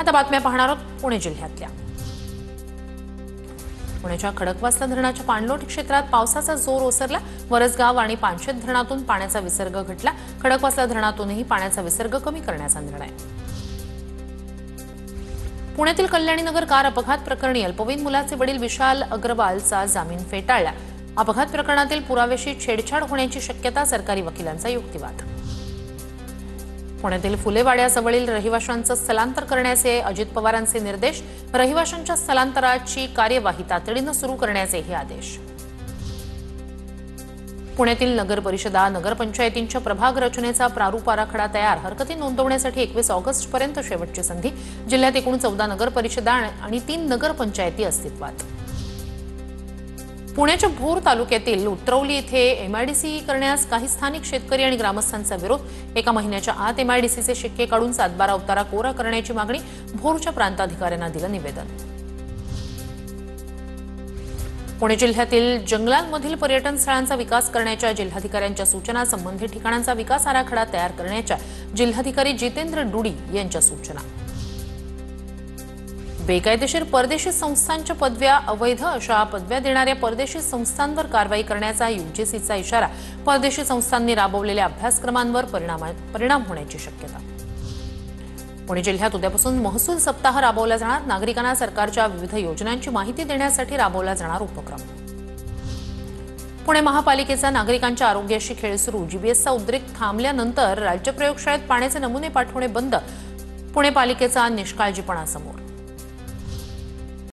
आता बातम्या पाहणार आहोत पुणे जिल्ह्यातल्या। पुण्याच्या खडकवासला धरणाच्या पाणलोट क्षेत्रात पावसाचा जोर ओसरला। वरसगाव आणि पानशेत धरणातून पाण्याचा विसर्ग घटला। खडकवासला धरणातूनही पाण्याचा विसर्ग कमी करण्याचा निर्णय। पुण्यातील कल्याणीनगर कार अपघात प्रकरणी अल्पवयीन मुलाचे वडील विशाल अग्रवालचा जामीन फेटाळला। अपघात प्रकरणातील पुराव्याशी छेडछाड होण्याची शक्यता, सरकारी वकिलांचा युक्तिवाद। पुण्यातील फुलेवाड्याजवळील रहिवाशांचं स्थलांतर करण्याचे अजित पवारांचे निर्देश। रहिवाशांच्या स्थलांतराची कार्यवाही तातडीने सुरू करण्याचे हे आदेश। पुण्यातील नगर परिषदा नगरपंचायतींच्या प्रभाग रचनेचा प्रारूप आराखडा तयार। हरकती नोंदवण्यासाठी 21 ऑगस्ट पर्यंत शेवटची संधी। जिल्ह्यात एकूण 14 नगर परिषदा आणि 3 नगरपंचायती अस्तित्वात। पुण्याच्या भोर तालुक्यातील उतरवली येथे एमआयडीसी करण्यास काही स्थानिक शेतकरी आणि ग्रामस्थांचा विरोध। एका महिन्याच्या आत एमआयडीसीचे शिक्के काढून 7/12 उतारा कोरा करण्याची मागणी। भोरच्या प्रांताधिकाऱ्यांना दिलं निवेदन। पुणे जिल्ह्यातील जंगलांमधील पर्यटन स्थळांचा विकास करण्याच्या जिल्हाधिकाऱ्यांच्या सूचना। संबंधित ठिकाणांचा विकास आराखडा तयार करण्याच्या जिल्हाधिकारी जितेंद्र डुडी यांच्या सूचना। बेकायदेशीर परदेशी संस्थांच्या पदव्या अवैध अशा पदव्या देणाऱ्या परदेशी संस्थांवर कारवाई करण्याचा यूजीसीचा इशारा। परदेशी संस्थांनी राबवलेल्या अभ्यासक्रमांवर परिणाम होण्याची शक्यता। पुणे जिल्ह्यात उद्यापासून महसूल सप्ताह राबवला जाणार। नागरिकांना सरकारच्या विविध योजनांची माहिती देण्यासाठी राबवला जाणार उपक्रम। पुणे महापालिकेचा नागरिकांच्या आरोग्याशी खेळ सुरू। जीबीएसचा उद्रेक थांबल्यानंतर राज्य प्रयोगशाळेत पाण्याचे नमुने पाठवणे बंद। पुणे पालिकेचा निष्काळजीपणा समोर।